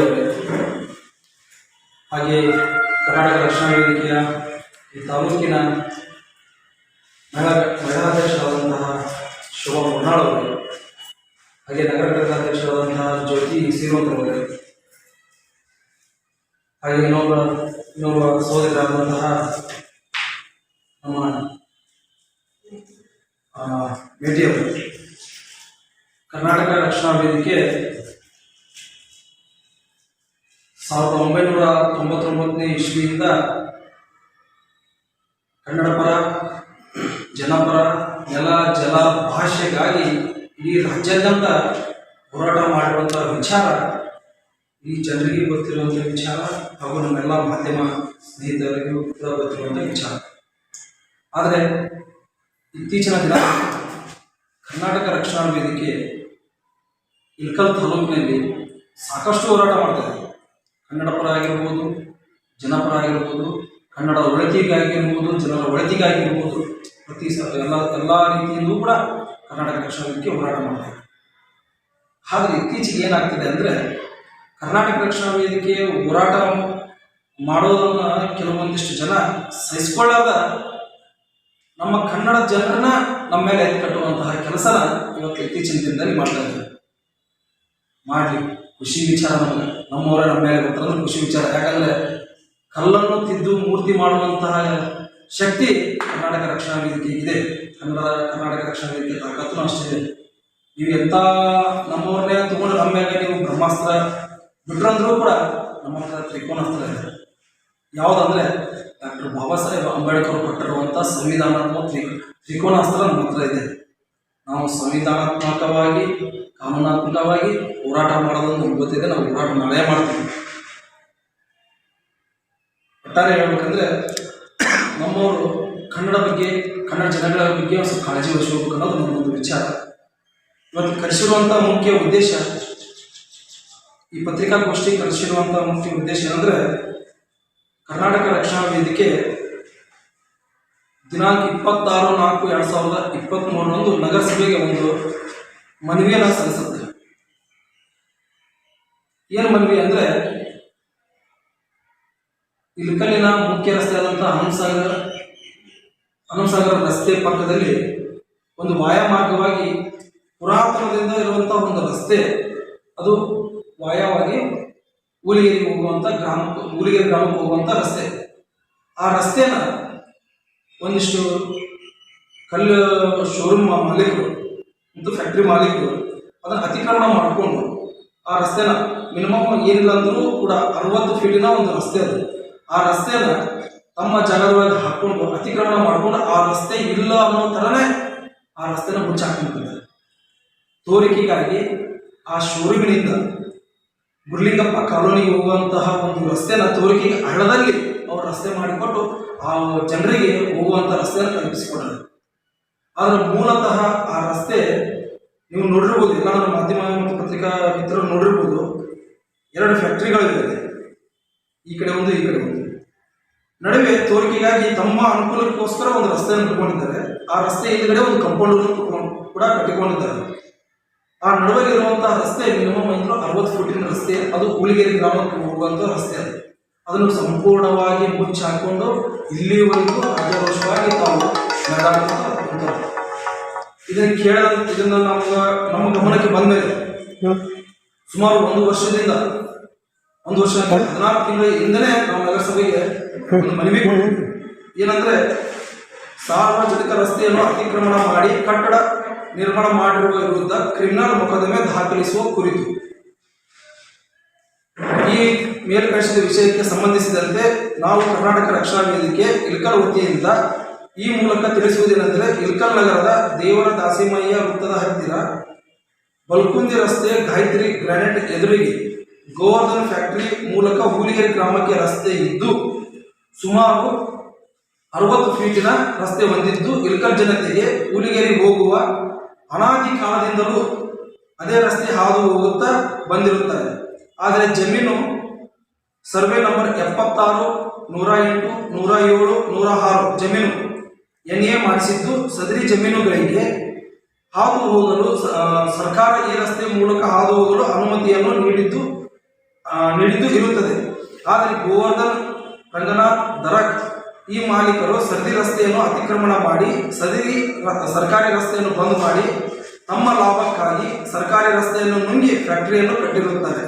ಅವರೇ, ಹಾಗೆ ಕರ್ನಾಟಕ ರಕ್ಷಣಾ ವೇದಿಕೆಯ ಈ ತಾಲೂಕಿನ ಮಹಿಳಾಧ್ಯಕ್ಷರಾದಂತಹ ಶೋಭಾ ಮುನ್ನಾಳ್ ಅವರೇ, ಹಾಗೆ ನಗರ ಘಟಕಾಧ್ಯಕ್ಷರಾದಂತಹ ಜ್ಯೋತಿ ಶ್ರೀಮಂತರವರೇ, ಹಾಗೆ ಇನ್ನೊಬ್ಬ ಸಹೋದರರಾದಂತಹ ನಮ್ಮ ಭೇಟಿಯವರು. ಕರ್ನಾಟಕ ರಕ್ಷಣಾ ವೇದಿಕೆ 1999ನೇ ಇಸ್ವಿಯಿಂದ ಕನ್ನಡ ಪರ, ಜನಪರ, ನೆಲ ಜಲ ಭಾಷೆಗಾಗಿ ಇಡೀ ರಾಜ್ಯಾದ್ಯಂತ ಹೋರಾಟ ಮಾಡಿರುವಂತಹ ವಿಚಾರ ಈ ಜನರಿಗೆ ಗೊತ್ತಿರುವಂಥ ವಿಚಾರ ಹಾಗೂ ನಮ್ಮೆಲ್ಲ ಮಾಧ್ಯಮ ಸ್ನೇಹಿತರಿಗೂ ಕೂಡ ಗೊತ್ತಿರುವಂಥ ವಿಚಾರ. ಆದರೆ ಇತ್ತೀಚಿನ ದಿನ ಕರ್ನಾಟಕ ರಕ್ಷಣಾ ವೇದಿಕೆ ಇಳಕಲ್ ತಾಲೂಕಿನಲ್ಲಿ ಸಾಕಷ್ಟು ಹೋರಾಟ ಮಾಡ್ತಾ ಇದೆ. ಕನ್ನಡ ಪರ ಆಗಿರ್ಬೋದು, ಜನಪರ ಆಗಿರ್ಬೋದು, ಕನ್ನಡ ಒಳತಿಗಾಗಿರ್ಬೋದು, ಜನರ ಒಳತಿಗಾಗಿರ್ಬೋದು, ಎಲ್ಲ ರೀತಿಯಲ್ಲೂ ಕೂಡ ಕರ್ನಾಟಕ ರಕ್ಷಣಾ ವೇದಿಕೆ ಹೋರಾಟ ಮಾಡ್ತಾ ಇದೆ. ಆದರೆ ಇತ್ತೀಚೆಗೆ ಏನಾಗ್ತಿದೆ ಅಂದರೆ, ಕರ್ನಾಟಕ ರಕ್ಷಣಾ ವೇದಿಕೆ ಹೋರಾಟ ಮಾಡೋದನ್ನು ಕೆಲವೊಂದಿಷ್ಟು ಜನ ಸಹಿಸಿಕೊಳ್ಳಾದ ನಮ್ಮ ಕನ್ನಡ ಜನರನ್ನ ನಮ್ಮ ಮೇಲೆ ಎತ್ತಿ ಕಟ್ಟುವಂತಹ ಕೆಲಸನ ಇವತ್ತು ಇತ್ತೀಚಿನ ದಿನದಲ್ಲಿ ಮಾಡ್ತಾ ಇದ್ದಾರೆ. ಮಾಡಲಿ, ಖುಷಿ ವಿಚಾರ. ನಮ್ಮವರೇ ನಮ್ಮ ಮೇಲೆ ಬರ್ತಾರಂದ್ರೆ ಖುಷಿ ವಿಚಾರ. ಯಾಕಂದರೆ ಕಲ್ಲನ್ನು ತಿದ್ದು ಮೂರ್ತಿ ಮಾಡುವಂತಹ ಶಕ್ತಿ ಕರ್ನಾಟಕ ರಕ್ಷಣಾ ವೇದಿಕೆ ಇದೆ. ಕರ್ನಾಟಕ ರಕ್ಷಣಾ ವೇದಿಕೆ ತಾಕತ್ತೂ ಅಷ್ಟಿದೆ. ನೀವು ಎಂಥ ನಮ್ಮವ್ರನ್ನೇ ತಗೊಂಡು ನಮ್ಮ ಮೇಲೆ ನೀವು ಬ್ರಹ್ಮಾಸ್ತ್ರ ಬಿಟ್ರಂದ್ರೂ ಕೂಡ ನಮ್ಮ ಹತ್ರ ತ್ರಿಕೋನಾಸ್ತ್ರ ಇದೆ. ಯಾವುದಂದರೆ ಡಾಕ್ಟರ್ ಬಾಬಾ ಸಾಹೇಬ್ ಅಂಬೇಡ್ಕರ್ ಕೊಟ್ಟಿರುವಂಥ ಸಂವಿಧಾನಾತ್ಮಕ ತ್ರಿಕೋನಾಸ್ತ್ರ ನಮ್ಮ ಹತ್ರ ಇದೆ. ನಾವು ಸಂವಿಧಾನಾತ್ಮಕವಾಗಿ, ಕಾನೂನಾತ್ಮಕವಾಗಿ ಹೋರಾಟ ಮಾಡೋದನ್ನು ನಮ್ಗೆ ಗೊತ್ತಿದೆ. ನಾವು ಹೋರಾಟ ಮಾಡೇ ಮಾಡ್ತೀವಿ. ಒಟ್ಟಾರೆ ಹೇಳ್ಬೇಕಂದ್ರೆ ನಮ್ಮವರು ಕನ್ನಡ ಬಗ್ಗೆ, ಕನ್ನಡ ಜನಗಳ ಬಗ್ಗೆ ಒಂದು ಸ್ವಲ್ಪ ಕಾಳಜಿ ವಹಿಸಬೇಕು ಅನ್ನೋದು ನನ್ನೊಂದು ವಿಚಾರ. ಇವತ್ತು ಕರೆಸಿರುವಂಥ ಮುಖ್ಯ ಉದ್ದೇಶ, ಈ ಪತ್ರಿಕಾಗೋಷ್ಠಿ ಕರೆಸಿರುವಂಥ ಮುಖ್ಯ ಉದ್ದೇಶ ಏನಂದರೆ, ಕರ್ನಾಟಕ ರಕ್ಷಣಾ ವೇದಿಕೆ ದಿನಾಂಕ 26/4/2023 ನಗರಸಭೆಗೆ ಒಂದು ಮನವಿಯನ್ನು ಸಲ್ಲಿಸುತ್ತೆ. ಏನು ಮನವಿ ಅಂದರೆ, ಇಳಕಲ್ಲಿನ ಮುಖ್ಯ ರಸ್ತೆ ಆದಂತಹ ಹನುಮಸಾಗರ ರಸ್ತೆ ಪಕ್ಕದಲ್ಲಿ ಒಂದು ವಾಯಮಾರ್ಗವಾಗಿ ಪುರಾತನದಿಂದ ಇರುವಂಥ ಒಂದು ರಸ್ತೆ, ಅದು ವಾಯವಾಗಿ ಊಲಿಗೆರೆಗೆ ಹೋಗುವಂಥ ಊಲಿಗೆರೆ ಗ್ರಾಮಕ್ಕೆ ಹೋಗುವಂಥ ರಸ್ತೆ. ಆ ರಸ್ತೆನ ಒಂದಿಷ್ಟು ಕಲ್ಲು ಶೋರೂಮ್ ಮಾಲೀಕರು ಮತ್ತು ಫ್ಯಾಕ್ಟ್ರಿ ಮಾಲೀಕರು ಅದನ್ನು ಅತಿಕ್ರಮಣ ಮಾಡಿಕೊಂಡು ಆ ರಸ್ತೆನ ಮಿನಿಮಮ್ ಏನಿಲ್ಲ ಅಂದರೂ ಕೂಡ 60 ಫೀಟಿನ ಒಂದು ರಸ್ತೆ ಅದು. ಆ ರಸ್ತೆನ ತಮ್ಮ ಜಾಗದೊಳಗೆ ಹಾಕ್ಕೊಂಡು ಅತಿಕ್ರಮಣ ಮಾಡಿಕೊಂಡು ಆ ರಸ್ತೆ ಇಲ್ಲ ಅನ್ನೋ ಥರನೇ ಆ ರಸ್ತೆನ ಮುಚ್ಚಾಕೊಂಡಿದ್ದಾರೆ. ತೋರಿಕೆಗಾಗಿ ಆ ಶೋರೂಮಿನಿಂದ ಗುರ್ಲಿಂಗಪ್ಪ ಕಾಲೋನಿಗೆ ಹೋಗುವಂತಹ ಒಂದು ರಸ್ತೆನ ತೋರಿಕೆಗೆ ಹಳ್ಳದಲ್ಲಿ ಅವರು ರಸ್ತೆ ಮಾಡಿಕೊಟ್ಟು ಆ ಜನರಿಗೆ ಹೋಗುವಂಥ ರಸ್ತೆಯನ್ನು ಕಲ್ಪಿಸಿಕೊಟ್ಟರು. ಆದರೆ ಮೂಲತಃ ಆ ರಸ್ತೆ ನೀವು ನೋಡಿರ್ಬೋದು, ಎಲ್ಲ ನಮ್ಮ ಮಾಧ್ಯಮ ಮತ್ತು ಪತ್ರಿಕಾ ಮಿತ್ರರು ನೋಡಿರ್ಬೋದು, 2 ಫ್ಯಾಕ್ಟ್ರಿಗಳಿವೆ. ಈ ಕಡೆ ಒಂದು, ಈ ಕಡೆ ಒಂದು. ನಡುವೆ ತೋರಿಕೆಗಾಗಿ ತಮ್ಮ ಅನುಕೂಲಕ್ಕೋಸ್ಕರ ಒಂದು ರಸ್ತೆಯನ್ನು ಇಟ್ಕೊಂಡಿದ್ದಾರೆ. ಆ ರಸ್ತೆ ಹಿಂದ್ಗಡೆ ಒಂದು ಕಂಪೌಂಡ್ ಕೂಡ ಕಟ್ಟಿಕೊಂಡಿದ್ದಾರೆ. ಆ ನಡುವೆ ಇರುವಂತಹ ರಸ್ತೆ ಮಿನಿಮಮ್ 60 ಫೀಟಿನ ರಸ್ತೆ. ಅದು ಊಲಿಗೆರೆ ಗ್ರಾಮಕ್ಕೆ ಹೋಗುವಂಥ ರಸ್ತೆ. ಅದನ್ನು ಸಂಪೂರ್ಣವಾಗಿ ಮುಚ್ಚಿ ಹಾಕೊಂಡು ಇಲ್ಲಿವರೆಗೂ ಅರ್ಧವರ್ಷವಾಗಿ ತಾವು ನಡೆದಾಡ್ತಾರೆ. ಇದನ್ನು ನಮ್ಮ ಗಮನಕ್ಕೆ ಬಂದ ಮೇಲೆ ಸುಮಾರು 1 ವರ್ಷದಿಂದ 14 ತಿಂಗಳ ಹಿಂದನೇ ನಾವು ನಗರಸಭೆಗೆ ಒಂದು ಮನವಿ ಕೊಟ್ಟಿದ್ವಿ. ಏನಂದ್ರೆ, ಸಾರ್ವಜನಿಕ ರಸ್ತೆಯನ್ನು ಅತಿಕ್ರಮಣ ಮಾಡಿ ಕಟ್ಟಡ ನಿರ್ಮಾಣ ಮಾಡಿರುವ ವಿರುದ್ಧ ಕ್ರಿಮಿನಲ್ ಮೊಕದ್ದಮೆ ದಾಖಲಿಸುವ ಕುರಿತು ಈ ಮೇಲ್ಕಳಿಸಿದ ವಿಷಯಕ್ಕೆ ಸಂಬಂಧಿಸಿದಂತೆ ನಾವು ಕರ್ನಾಟಕ ರಕ್ಷಣಾ ವೇದಿಕೆ ಇಳಕಲ್ ವತಿಯಿಂದ ಈ ಮೂಲಕ ತಿಳಿಸುವುದೇನೆಂದರೆ, ಇಳಕಲ್ ನಗರದ ದೇವರ ದಾಸಿಮಯ್ಯ ವೃತ್ತದ ಹತ್ತಿರ ಬಲ್ಕುಂದಿ ರಸ್ತೆ ಗಾಯತ್ರಿ ಗ್ರಾನೈಟ್ ಎದುರಿಗೆ ಗೋವರ್ಧನ್ ಫ್ಯಾಕ್ಟರಿ ಮೂಲಕ ಊಲಿಗೆರೆ ಗ್ರಾಮಕ್ಕೆ ರಸ್ತೆ ಇದ್ದು ಸುಮಾರು 60 ಫೀಟಿನ ರಸ್ತೆ ಹೊಂದಿದ್ದು, ಇಳಕಲ್ ಜನತೆಗೆ ಊಲಿಗೆರೆ ಹೋಗುವ ಅನಾದಿ ಕಾಲದಿಂದಲೂ ಅದೇ ರಸ್ತೆ ಹಾದು ಹೋಗುತ್ತಾ ಬಂದಿರುತ್ತಾರೆ. ಆದರೆ ಜಮೀನು ಸರ್ವೆ ನಂಬರ್ 76, 108, 107, 106 ಜಮೀನು NA ಮಾಡಿಸಿದ್ದು, ಸದರಿ ಜಮೀನುಗಳಿಗೆ ಹಾದು ಹೋಗಲು ಸರ್ಕಾರ ಈ ರಸ್ತೆ ಮೂಲಕ ಹಾದು ಹೋಗಲು ಅನುಮತಿಯನ್ನು ನೀಡಿದ್ದು, ನೀಡಿದ್ದು ಇರುತ್ತದೆ. ಆದರೆ ಗೋವರ್ಧನ್ ರಂಗನಾಥ್ ದರಕ್ ಈ ಮಾಲೀಕರು ಸದರಿ ರಸ್ತೆಯನ್ನು ಅತಿಕ್ರಮಣ ಮಾಡಿ ಸರ್ಕಾರಿ ರಸ್ತೆಯನ್ನು ಬಂದ್ ಮಾಡಿ ತಮ್ಮ ಲಾಭಕ್ಕಾಗಿ ಸರ್ಕಾರಿ ರಸ್ತೆಯನ್ನು ನುಂಗಿ ಫ್ಯಾಕ್ಟರಿಯನ್ನು ಕಟ್ಟಿರುತ್ತಾರೆ.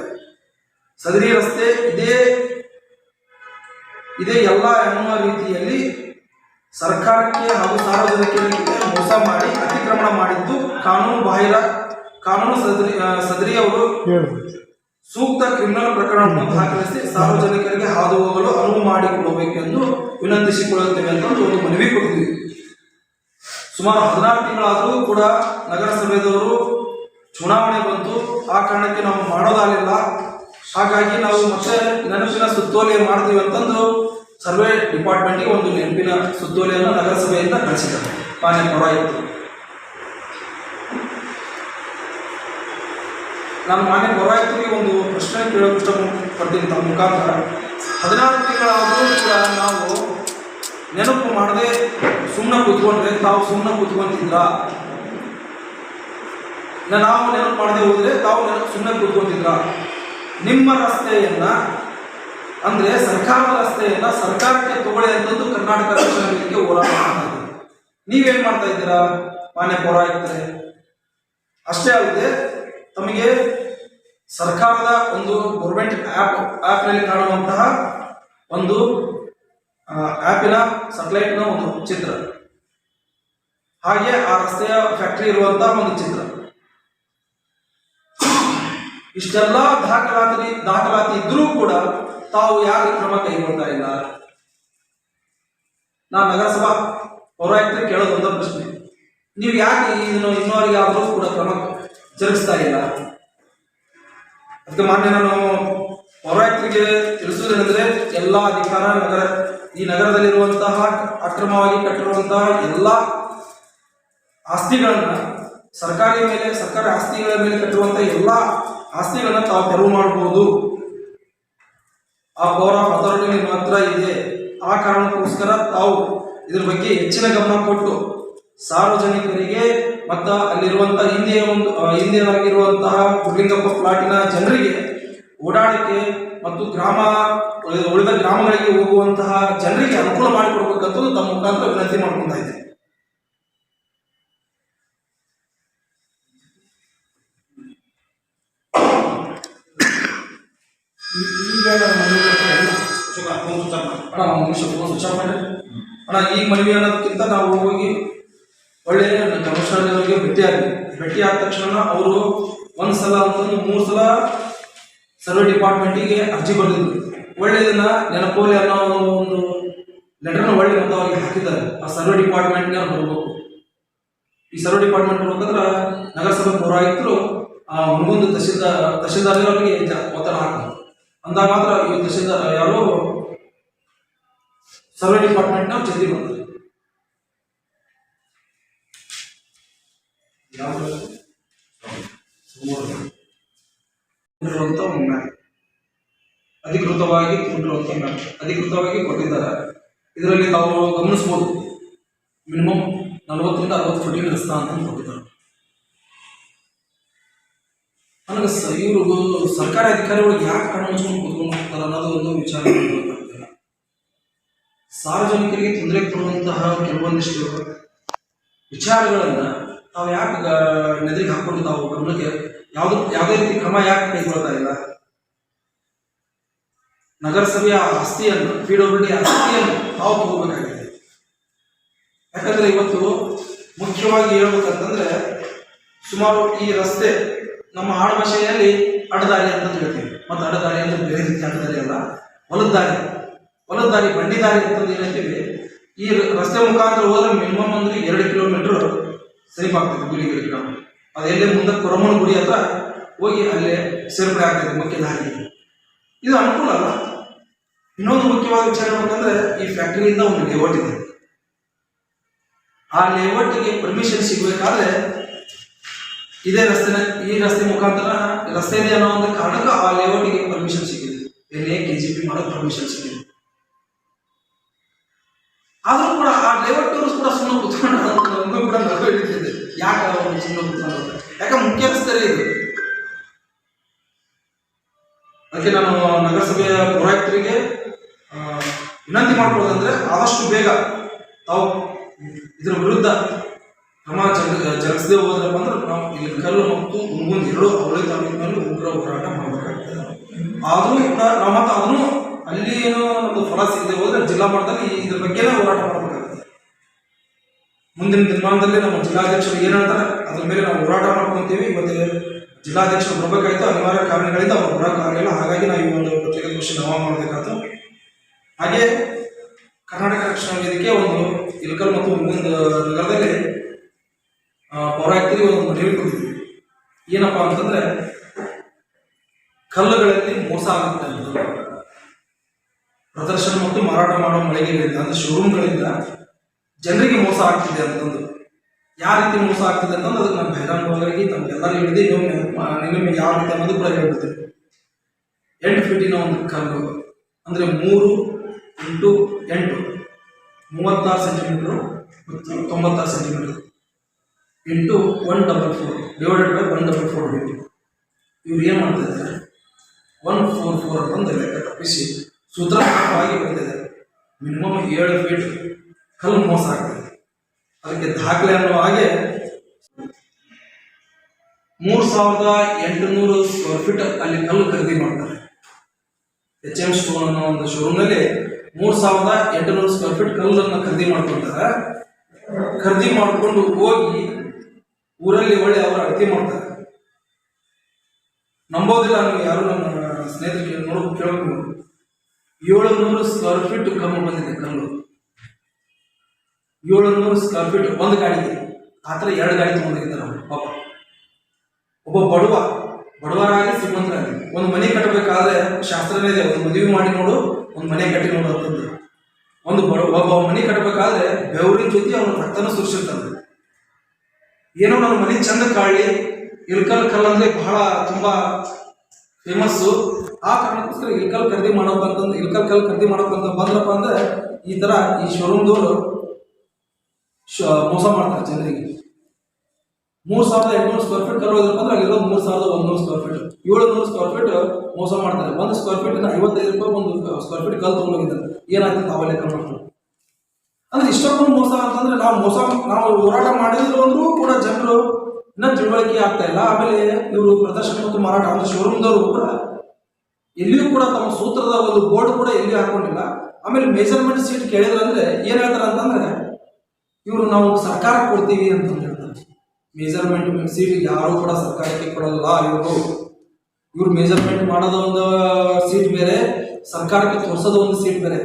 ಸದರಿ ರಸ್ತೆ ಇದೇ ಎಲ್ಲ ಎನ್ನುವ ರೀತಿಯಲ್ಲಿ ಸರ್ಕಾರಕ್ಕೆ ಹಾಗೂ ಸಾರ್ವಜನಿಕರಿಗೆ ಮೋಸ ಮಾಡಿ ಅತಿಕ್ರಮಣ ಮಾಡಿದ್ದು ಕಾನೂನು ಬಾಹಿರ. ಕಾನೂನು ಸದರಿಯವರು ಸೂಕ್ತ ಕ್ರಿಮಿನಲ್ ಪ್ರಕರಣವನ್ನು ದಾಖಲಿಸಿ ಸಾರ್ವಜನಿಕರಿಗೆ ಹಾದು ಹೋಗಲು ಅನುವು ಮಾಡಿಕೊಡಬೇಕೆಂದು ವಿನಂತಿಸಿಕೊಳ್ಳುತ್ತೇವೆ ಅಂತ ಒಂದು ಮನವಿ ಕೊಟ್ಟಿದ್ವಿ. ಸುಮಾರು 16 ತಿಂಗಳಾದರೂ ಕೂಡ ನಗರಸಭೆದವರು ಚುನಾವಣೆ ಬಂತು, ಆ ಕಾರಣಕ್ಕೆ ನಾವು ಮಾಡೋದಾಗಲಿಲ್ಲ. ಹಾಗಾಗಿ ನಾವು ಮತ್ತೆ ನೆನಪಿನ ಸುತ್ತೋಲೆ ಮಾಡ್ತೀವಿ ಅಂತಂದು ಸರ್ವೆ ಡಿಪಾರ್ಟ್ಮೆಂಟ್ಗೆ ಒಂದು ನೆನಪಿನ ಸುತ್ತೋಲೆಯನ್ನು ನಗರಸಭೆಯಿಂದ ಕಳಿಸಿದ್ದಾರೆ. ಮಾನ್ಯ ಪೌರಾಯುಕ್ತರು, ನಾನು ಮಾನ್ಯ ಪೌರಾಯುಕ್ತರಿಗೆ ಒಂದು ಪ್ರಶ್ನೆ ಕೇಳೋಕೆ ಇಷ್ಟಪಡ್ತೀನಿ ತಮ್ಮ ಮುಖಾಂತರ. 16 ತಿಂಗಳಾದರೂ ಕೂಡ ನಾವು ನೆನಪು ಮಾಡದೆ ಸುಮ್ಮನೆ ಕೂತ್ಕೊಂಡ್ರೆ ತಾವು ಸುಮ್ಮನೆ ಕೂತ್ಕೊಂತಿದ್ರಾ? ನಾವು ನೆನಪು ಮಾಡದೆ ಹೋದರೆ ತಾವು ಸುಮ್ಮನೆ ಕೂತ್ಕೊಂತಿದ್ರಾ? ನಿಮ್ಮ ರಸ್ತೆಯನ್ನ ಅಂದರೆ ಸರ್ಕಾರದ ರಸ್ತೆಯನ್ನ ಸರ್ಕಾರಕ್ಕೆ ತಗೊಳ್ಳಿ ಅಂತಂದು ಕರ್ನಾಟಕ ರಕ್ಷಣಾ ವೇದಿಕೆ ಹೋರಾಟ ಮಾಡ್ತಾ ಇದೆ. ನೀವೇನು ಮಾಡ್ತಾ ಇದ್ದೀರಾ ಮಾನ್ಯ ಪೌರಾಯುಕ್ತರೇ? ಅಷ್ಟೇ ಅಲ್ಲದೆ ತಮಗೆ ಸರ್ಕಾರದ ಒಂದು ಗೌರ್ಮೆಂಟ್ ಆ್ಯಪ್ನಲ್ಲಿ ಕಾಣುವಂತಹ ಒಂದು ಆ್ಯಪಿನ ಸೆಟಲೈಟ್ನ ಒಂದು ಚಿತ್ರ, ಹಾಗೆ ಆ ರಸ್ತೆಯ ಫ್ಯಾಕ್ಟರಿ ಇರುವಂತಹ ಒಂದು ಚಿತ್ರ, ಇಷ್ಟೆಲ್ಲ ದಾಖಲಾತಿ ಇದ್ರೂ ಕೂಡ ತಾವು ಯಾಕೆ ಕ್ರಮ ಕೈಗೊಳ್ತಾ ಇಲ್ಲ? ನಾನು ನಗರಸಭಾ ಪೌರಾಯುಕ್ತರು ಕೇಳೋದು ಒಂದ ಪ್ರಶ್ನೆ, ನೀವು ಯಾಕೆ ಇದನ್ನು ಇನ್ನೋರಿಗೆ ಆದರೂ ಕೂಡ ಕ್ರಮ ಜರುಗಿಸ್ತಾ ಇಲ್ಲ? ಅದಕ್ಕೆ ಮಾನ್ಯ ನಾನು ಪೌರಾಯುಕ್ತರಿಗೆ ತಿಳಿಸುವುದೇನೆಂದರೆ, ಎಲ್ಲ ಅಧಿಕಾರ ಈ ನಗರದಲ್ಲಿರುವಂತಹ ಅಕ್ರಮವಾಗಿ ಕಟ್ಟಿರುವಂತಹ ಎಲ್ಲ ಆಸ್ತಿಗಳನ್ನ ಸರ್ಕಾರಿ ಆಸ್ತಿಗಳ ಮೇಲೆ ಕಟ್ಟಿರುವಂತಹ ಎಲ್ಲ ಆಸ್ತಿಗಳನ್ನ ತಾವು ತೆರವು ಮಾಡಬಹುದು. ಆ ಪವರ್ ಆಫ್ ಅಥಾರಿಟಿ ನಿಮ್ಮ ಹತ್ರ ಇದೆ. ಆ ಕಾರಣಕ್ಕೋಸ್ಕರ ತಾವು ಇದ್ರ ಬಗ್ಗೆ ಹೆಚ್ಚಿನ ಗಮನ ಕೊಟ್ಟು ಸಾರ್ವಜನಿಕರಿಗೆ ಮತ್ತು ಅಲ್ಲಿರುವಂತಹ ಹಿಂದಿಯರಾಗಿರುವಂತಹ ಗುಡ್ಲಿಂಗಪ್ಪ ಪ್ಲಾಟಿನ ಜನರಿಗೆ ಓಡಾಡಕ್ಕೆ ಮತ್ತು ಉಳಿದ ಗ್ರಾಮಗಳಿಗೆ ಹೋಗುವಂತಹ ಜನರಿಗೆ ಅನುಕೂಲ ಮಾಡಿಕೊಡ್ಬೇಕಂತ ತಮ್ಮ ಮುಖಾಂತರ ವಿನಂತಿ ಮಾಡ್ಕೊಂತ ಇದ್ದೇನೆ. ಈ ಮನವಿ ಅನ್ನೋದಕ್ಕಿಂತ ನಾವು ಹೋಗಿ ಒಳ್ಳೆಯ ಕಮಿಷನರ್ಗೆ ಭೇಟಿ ಆದ ತಕ್ಷಣ ಅವರು ಒಂದ್ಸಲ ಅಂತಂದು 3 ಸಲ ಸರ್ವೆ ಡಿಪಾರ್ಟ್ಮೆಂಟಿಗೆ ಅರ್ಜಿ ಬರೆದಿದ್ರು. ಒಳ್ಳೆಯದನ್ನ ನೆನಪೋಲಿ ಅನ್ನೋ ಒಂದು ಲೆಟರ್ನ ಒಳ್ಳೆ ಮತ್ತು ಅವ್ರಿಗೆ ಹಾಕಿದ್ದಾರೆ. ಆ ಸರ್ವೆ ಡಿಪಾರ್ಟ್ಮೆಂಟ್ನ ಬರಬೇಕು. ಈ ಸರ್ವೆ ಡಿಪಾರ್ಟ್ಮೆಂಟ್ ಬರ್ಬೇಕಂದ್ರೆ ನಗರಸಭೆ ಪೌರಾಯುಕ್ತರು ಮುಂದೊಂದು ತಹಶೀಲ್ದಾರ್ ಅವರಿಗೆ ಒತ್ತಡ ಹಾಕ್ತಾರೆ. ಅಂದಾಗ ಮಾತ್ರ ಈ ತಹಶೀಲ್ದಾರ್ ಯಾರೋ ಸರ್ವೆ ಡಿಪಾರ್ಟ್ಮೆಂಟ್ನ ಜಲ್ದಿ ಬರ್ತಾರೆ. ಅಧಿಕೃತವಾಗಿ ಕೊಟ್ಟಿದ್ದಾರೆ. ಇದರಲ್ಲಿ ತಾವು ಗಮನಿಸಬಹುದು, ಮಿನಿಮಮ್ 40 ರಿಂದ 60 ಫುಟಿನ ರಸ್ತೆ ಅಂತ ಕೊಟ್ಟಿದ್ದಾರೆ. ನನಗೆ ಇವ್ರಿಗೂ ಸರ್ಕಾರಿ ಅಧಿಕಾರಿಗಳಿಗೆ ಯಾಕೆ ಕಣ್ಣು ಮುಚ್ಕೊಂಡು ಕೂತ್ಕೊಂಡು ಹೋಗ್ತಾರೆ ಅನ್ನೋದು ಒಂದು ವಿಚಾರ ಗೊತ್ತಾಗ್ತಿಲ್ಲ. ಸಾರ್ವಜನಿಕರಿಗೆ ತೊಂದರೆ ಕೊಡುವಂತಹ ಕೆಲವೊಂದಿಷ್ಟು ವಿಚಾರಗಳನ್ನ ತಾವು ಯಾಕೆ ನೆದರಿಗೆ ಹಾಕೊಂಡು ತಾವು ಗಮನಕ್ಕೆ ಯಾವುದೇ ರೀತಿ ಕ್ರಮ ಯಾಕೆ ಕೈಗೊಳ್ತಾ ಇಲ್ಲ? ನಗರಸಭೆಯ ಆಸ್ತಿಯನ್ನು PWD ಆಸ್ತಿಯನ್ನು ತಾವು ತಗೋಬೇಕಾಗಿದೆ. ಯಾಕಂದ್ರೆ ಇವತ್ತು ಮುಖ್ಯವಾಗಿ ಹೇಳ್ಬೇಕಂತಂದ್ರೆ, ಸುಮಾರು ಈ ರಸ್ತೆ ನಮ್ಮ ಆಡುಭಾಷೆಯಲ್ಲಿ ಅಡ್ಡದಾರಿ ಅಂತ ಹೇಳ್ತೀವಿ. ಮತ್ತು ಅಡ್ಡದಾರಿ ಅಂದ್ರೆ ಬೇರೆ ರೀತಿ ಅಡ್ಡದಾರಿ ಅಲ್ಲ, ಹೊಲದ ದಾರಿ ಬಂಡಿ ದಾರಿ ಅಂತಂದು ಏನಂತೀವಿ. ಈ ರಸ್ತೆ ಮುಖಾಂತರ ಹೋದ್ರೆ ಮಿನಿಮಮ್ ಅಂದ್ರೆ 2 ಕಿಲೋಮೀಟರ್ ಸಮೀಪಾಗ್ತದೆ ಗುಡಿಗೆ. ನಾವು ಅದೆಲ್ಲೇ ಮುಂದೆ ಕೊರಮನ ಗುಡಿ ಹತ್ರ ಹೋಗಿ ಅಲ್ಲೇ ಸೇರ್ಪಡೆ ಆಗ್ತದೆ ಮುಖ್ಯ ದಾರಿ. ಇದು ಅನುಕೂಲ ಅಲ್ಲ. ಇನ್ನೊಂದು ಮುಖ್ಯವಾದ ವಿಚಾರ ಏನಂತಂದ್ರೆ, ಈ ಫ್ಯಾಕ್ಟರಿಯಿಂದ ಒಂದು ಲೇಔಟ್ ಇದೆ. ಆ ಲೇಔಟ್ಗೆ ಪರ್ಮಿಷನ್ ಸಿಗಬೇಕಾದ್ರೆ ಈ ರಸ್ತೆ ಮುಖಾಂತರ ರಸ್ತೆ ಇದೆ ಅನ್ನೋ ಒಂದು ಕಾರಣಕ್ಕೆ ಆ ಲೇಔಟ್ಗೆ ಪರ್ಮಿಷನ್ ಸಿಕ್ಕಿದೆ. ಎಲ್ಲಿ KGP ಮಾಡೋಕೆ ಪರ್ಮಿಷನ್ ಸಿಕ್ಕಿದೆ. ಆದ್ರೂ ಕೂಡ ಆ ಲೇಔಟ್ ಅವರು ಕೂಡ ಸುಮ್ಮನೆ ಕೂತ್ಕೊಂಡು ಕೂಡ ಹಿಡಿತಿದೆ. ಯಾಕೆ ಅವರು ಸುಮ್ಮನೆ ಕೂತ್ಕೊಂಡು? ಯಾಕೆ ಮುಖ್ಯ ರಸ್ತೆ ಇದು. ಅದಕ್ಕೆ ನಾನು ನಗರಸಭೆಯ ಪೌರಾಯುಕ್ತರಿಗೆ ವಿನಂತಿ ಮಾಡ್ಕೊಳ್ಳೋದಂದ್ರೆ ಆದಷ್ಟು ಬೇಗ ತಾವು ಇದರ ವಿರುದ್ಧ ಕ್ರಮ ಜರುಗಿಸದೆ ಹೋದ್ರಪ್ಪ ಅಂದ್ರೆ ನಾವು ಇಳಕಲ್ಲು ಮತ್ತು ಹುನಗುಂದ ಎರಡು ಅವಳಿ ತಾಲೂಕಿನ ಮೇಲೆ ಉಗ್ರ ಹೋರಾಟ ಮಾಡಬೇಕಾಗ್ತದೆ. ಆದರೂ ನಾವು ಮತ್ತು ಅದನ್ನು ಅಲ್ಲಿ ಏನೋ ಒಂದು ಫಲ ಸಿಗದೆ ಹೋದ್ರೆ ಜಿಲ್ಲಾ ಮಟ್ಟದಲ್ಲಿ ಇದ್ರ ಬಗ್ಗೆನೇ ಹೋರಾಟ ಮಾಡಬೇಕಾಗ್ತದೆ. ಮುಂದಿನ ದಿನಮಾನದಲ್ಲಿ ನಮ್ಮ ಜಿಲ್ಲಾಧ್ಯಕ್ಷರು ಏನು ಹೇಳ್ತಾರೆ ಅದ್ರ ಮೇಲೆ ನಾವು ಹೋರಾಟ ಮಾಡ್ಕೊತೀವಿ. ಇವತ್ತು ಜಿಲ್ಲಾಧ್ಯಕ್ಷರು ಬರಬೇಕಾಯ್ತು, ಅನಿವಾರ್ಯ ಕಾರಣಗಳಿಂದ ಅವರು ಬರೋಕ್ಕಾಗಲಿಲ್ಲ. ಹಾಗಾಗಿ ನಾವು ಈ ಒಂದು ಪತ್ರಿಕಾಗೋಷ್ಠಿ ನಾವು ಮಾಡಬೇಕಾಯ್ತು. ಹಾಗೆ ಕರ್ನಾಟಕ ರಕ್ಷಣಾ ವೇದಿಕೆ ಒಂದು ಇಳಕಲ್ ಮತ್ತು ಹುನಗುಂದ ನಗರದಲ್ಲಿ ಪೌರಾಯುಕ್ತರಿಗೆ ಒಂದು ಮನವಿ ಕೊಟ್ಟಿದ್ವಿ. ಏನಪ್ಪ ಅಂತಂದ್ರೆ ಕಲ್ಲುಗಳಲ್ಲಿ ಮೋಸ ಆಗುತ್ತೆ ಅಂತ, ಪ್ರದರ್ಶನ ಮತ್ತು ಮಾರಾಟ ಮಾಡೋ ಮಳಿಗೆಗಳಿಂದ ಅಂದ್ರೆ ಶೋರೂಮ್ಗಳಿಂದ ಜನರಿಗೆ ಮೋಸ ಆಗ್ತಿದೆ ಅಂತಂದು. ಯಾವ ರೀತಿ ಮೋಸ ಆಗ್ತಿದೆ ಅಂತಂದು ಅದಕ್ಕೆ ನಾನು ಬಹಿರಂಗವಾಗಿ ತಮಗೆಲ್ಲರೂ ಹೇಳಿದೆ. ನಿಮಗೆ ಯಾವ ರೀತಿ ಅನ್ನೋದು ಕೂಡ ಹೇಳ್ಬಿಡ್ತೇನೆ. 8 ಫೀಟಿನ ಒಂದು ಕಲ್ಲು ಅಂದರೆ 3 × 8 36 ಸೆಂಟಿಮೀಟರ್ ಮತ್ತು 96 ಸೆಂಟಿಮೀಟರ್ ಇಂಟು 144 ಡಿವೈಡೆಡ್ ಬೈ 144. ಇವ್ರು ಏನು ಮಾಡ್ತಾ ಇದ್ದಾರೆ 144 ಅಂತಂದು ಲೆಕ್ಕ ತಪ್ಪಿಸಿ ಸೂತ್ರಾತ್ಮಕವಾಗಿ ಬರ್ತಿದ್ದಾರೆ. ಮಿನಿಮಮ್ 7 ಫೀಟ್ ಕಲ್ಲು ಮೋಸ ಆಗ್ತದೆ. ಅದಕ್ಕೆ ದಾಖಲೆ ಅನ್ನೋ ಹಾಗೆ 3800 ಸ್ಕ್ವೇರ್ ಫೀಟ್ ಅಲ್ಲಿ ಕಲ್ಲು ಖರೀದಿ ಮಾಡ್ತಾರೆ. HM ಸ್ಟೋನ್ ಅನ್ನೋ ಒಂದು ಶೋರೂಮ್ನಲ್ಲಿ 3800 ಸ್ಕ್ವೇರ್ ಫೀಟ್ ಕಲ್ಲನ್ನು ಖರೀದಿ ಮಾಡ್ಕೊಳ್ತಾರೆ. ಖರೀದಿ ಮಾಡಿಕೊಂಡು ಹೋಗಿ ಊರಲ್ಲಿ ಒಳ್ಳೆ ಅವರ ಅಳತೆ ಮಾಡ್ತಾರೆ. ನಂಬೋದಿಲ್ಲ ನೀವು ಯಾರು ನಮ್ಮ ಸ್ನೇಹಿತರಿಗೆ ನೋಡೋದು ಕೇಳಬೇಕು. 700 ಸ್ಕ್ವೇರ್ ಫೀಟ್ ಕಮ್ಮಿ ಬಂದಿದೆ ಕಲ್ಲು. 700 ಸ್ಕ್ವೇರ್ ಫೀಟ್ ಒಂದು ಗಾಡಿಗೆ. ಆ ಥರ 2 ಗಾಡಿ ತೊಗೊಂಡಿದ್ದಾರೆ ಅವರು. ಪಾಪ ಒಬ್ಬ ಬಡವರಾಗಲಿ ಶ್ರೀಮಂತರಾಗಲಿ ಒಂದು ಮನೆ ಕಟ್ಟಬೇಕಾದ್ರೆ ಶಾಸ್ತ್ರನೇ ಇದೆ. ಒಂದು ಮದುವೆ ಮಾಡಿ ನೋಡು, ಒಂದು ಮನೆ ಕಟ್ಟಿ ನೋಡು ಅಂತಂದು. ಒಬ್ಬ ಮನೆ ಕಟ್ಟಬೇಕಾದ್ರೆ ಬೆವರಿನ ಜೊತೆ ಅವನ ರಕ್ತನ ಸುರಿಸಿರ್ತಾನೆ. ಏನೋ ನನ್ನ ಮನೆ ಚಂದ ಕಾಣಲಿ, ಇಳಕಲ್ ಕಲ್ಲು ಅಂದ್ರೆ ಬಹಳ ತುಂಬಾ ಫೇಮಸ್ಸು. ಆ ಕಾರಣಕ್ಕೋಸ್ಕರ ಇಳಕಲ್ ಖರೀದಿ ಮಾಡೋಕಂತಂದು ಇಳಕಲ್ ಕಲ್ಲು ಖರೀದಿ ಮಾಡೋಕಂತ ಬಂದ್ರಪ್ಪ ಅಂದ್ರೆ ಈ ತರ ಈ ಶೋರೂಮ್ದವರು ಮೋಸ ಮಾಡ್ತಾರೆ ಜನರಿಗೆ. 3800 ಸ್ಕ್ವೇರ್ ಫೀಟ್ ಕಲ್ಲು ಹೋದ್ರಪ್ಪ ಅಂದ್ರೆ ಅಲ್ಲಿರೋದು 3100 ಸ್ಕ್ವೇರ್ ಫೀಟ್, 700 ಸ್ಕ್ವೇರ್ ಫೀಟ್ ಮೋಸ ಮಾಡ್ತಾರೆ. 1 ಸ್ಕ್ವೇರ್ ಫೀಟ್ 55 ರೂಪಾಯಿ ಒಂದು ಸ್ಕ್ವೇರ್ ಫೀಟ್ ಕಲ್ಲು ತೊಗೊಂಡೋಗಿದ್ದಾರೆ. ಏನಾಗ್ತದೆ ತಾವು ಲೆಕ್ಕ ಮಾಡ್ತಾರೆ. ಅಂದ್ರೆ ಇಷ್ಟೊಂದು ಮೋಸ ಅಂತಂದ್ರೆ ನಾವು ಹೋರಾಟ ಮಾಡಿದ್ರು ಅಂದ್ರೂ ಕೂಡ ಜನರು ಇನ್ನೂ ತಿಳುವಳಿಕೆ ಆಗ್ತಾ ಇಲ್ಲ. ಆಮೇಲೆ ಇವರು ಪ್ರದರ್ಶನ ಮತ್ತು ಮಾರಾಟ ಅಂದ್ರೆ ಶೋರೂಮ್ದವರು ಕೂಡ ಎಲ್ಲಿಯೂ ಕೂಡ ತಮ್ಮ ಸೂತ್ರದ ಒಂದು ಬೋರ್ಡ್ ಕೂಡ ಎಲ್ಲಿಯೂ ಹಾಕೊಂಡಿಲ್ಲ. ಆಮೇಲೆ ಮೆಜರ್ಮೆಂಟ್ ಸೀಟ್ ಕೇಳಿದ್ರಂದ್ರೆ ಏನ್ ಹೇಳ್ತಾರೆ ಅಂತಂದ್ರೆ ಇವರು ನಾವು ಸರ್ಕಾರಕ್ಕೆ ಕೊಡ್ತೀವಿ ಅಂತಂದು ಹೇಳ್ತಾರೆ. ಮೆಜರ್ಮೆಂಟ್ ಸೀಟ್ ಯಾರು ಕೂಡ ಸರ್ಕಾರಕ್ಕೆ ಕೊಡಲ್ಲ. ಇವ್ರು ಮೆಜರ್ಮೆಂಟ್ ಮಾಡೋದು ಒಂದು ಸೀಟ್ ಬೇರೆ, ಸರ್ಕಾರಕ್ಕೆ ತೋರಿಸೋದು ಒಂದು ಸೀಟ್ ಬೇರೆ.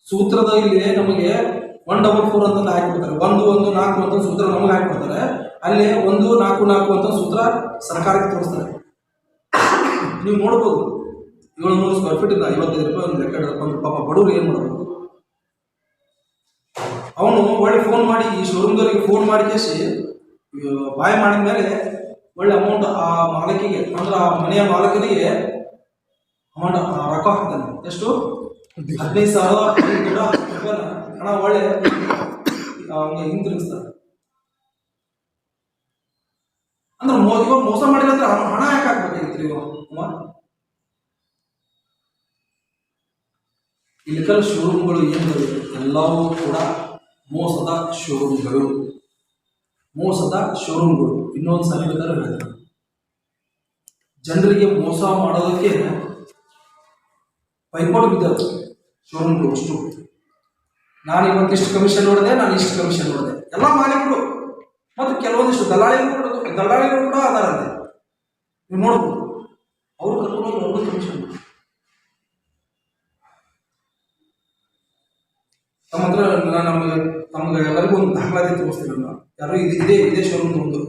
ಸೂತ್ರದ ಇಲ್ಲಿ ನಮಗೆ 144 ಅಂತ ಹಾಕಿಬಿಡ್ತಾರೆ. 114 ಅಂತ ಸೂತ್ರ ನಮಗೆ ಹಾಕಿಬಿಡ್ತಾರೆ. ಅಲ್ಲಿ 144 ಅಂತ ಸೂತ್ರ ಸರ್ಕಾರಕ್ಕೆ ತೋರಿಸ್ತಾರೆ. ನೀವು ನೋಡ್ಬೋದು 700 ಸ್ಕ್ವೇರ್ ಫೀಟ್ ಇಂದ 55 ರೂಪಾಯಿ ಒಂದು ಲೆಕ್ಕ ಒಂದು ಪಾಪ ಬಡವರು ಏನು ಮಾಡಬೇಕು. ಅವನು ಒಳ್ಳೆ ಫೋನ್ ಮಾಡಿ ಈ ಶೋರೂಮ್ದವ್ರಿಗೆ ಫೋನ್ ಮಾಡಿ ಕೇಸಿ ಬಾಯ್ ಮಾಡಿದ ಮೇಲೆ ಒಳ್ಳೆ ಅಮೌಂಟ್ ಆ ಮಾಲಕಿಗೆ ಅಂದ್ರೆ ಆ ಮನೆಯ ಮಾಲಕನಿಗೆ ಅಮೌಂಟ್ ರೊಕ್ಕ ಹಾಕ್ತಾನೆ. ಎಷ್ಟು 15,500 ಹಣ ಒಳ್ಳೆ ಅವನಿಗೆ ಹಿಂತಿರುಗಿಸ್ತಾರೆ. ಅಂದ್ರೆ ಇವಾಗ ಮೋಸ ಮಾಡಿಲ್ಲ ಅಂದ್ರೆ ಹಣ ಯಾಕೆ ಹಾಕ್ಬೇಕಾಗಿತ್ತು ಇವಾಗ? ಇಳಕಲ್ ಶೋರೂಮ್ಗಳು ಏನು ಎಲ್ಲವೂ ಕೂಡ ಮೋಸದ ಶೋರೂಮ್ಗಳು. ಇನ್ನೊಂದು ಸಲ ಬೇಕಾದ್ರೆ ಹೇಳ್ತಾರೆ, ಜನರಿಗೆ ಮೋಸ ಮಾಡೋದಕ್ಕೆ ಪೈಪೋಟ್ ಬಿದ್ದದ್ದು ಶೋರೂಮ್ಗಳು ಅಷ್ಟು. ನಾನು ಇವತ್ತಿಷ್ಟು ಕಮಿಷನ್ ನೋಡಿದೆ, ನಾನು ಇಷ್ಟು ಕಮಿಷನ್ ನೋಡಿದೆ. ಎಲ್ಲ ಮಾಲೀಕರು ಮತ್ತು ಕೆಲವೊಂದಿಷ್ಟು ದಲ್ಲಾಳಿಗಳು ಕೂಡ ಅದಾರಂತೆ. ನೀವು ನೋಡ್ಬೋದು ಅವ್ರು ಕರ್ಕೊಂಡು ಕಮಿಷನ್ ತಮ್ಮ ಹತ್ರ ನಮಗೆ ಎಲ್ಲರಿಗೂ ಒಂದು ದಾಖಲಾತಿ ತೋರಿಸ್ತೀವಿ. ಯಾರು ಇದೇ ಶೋರೂಮ್ ಒಂದು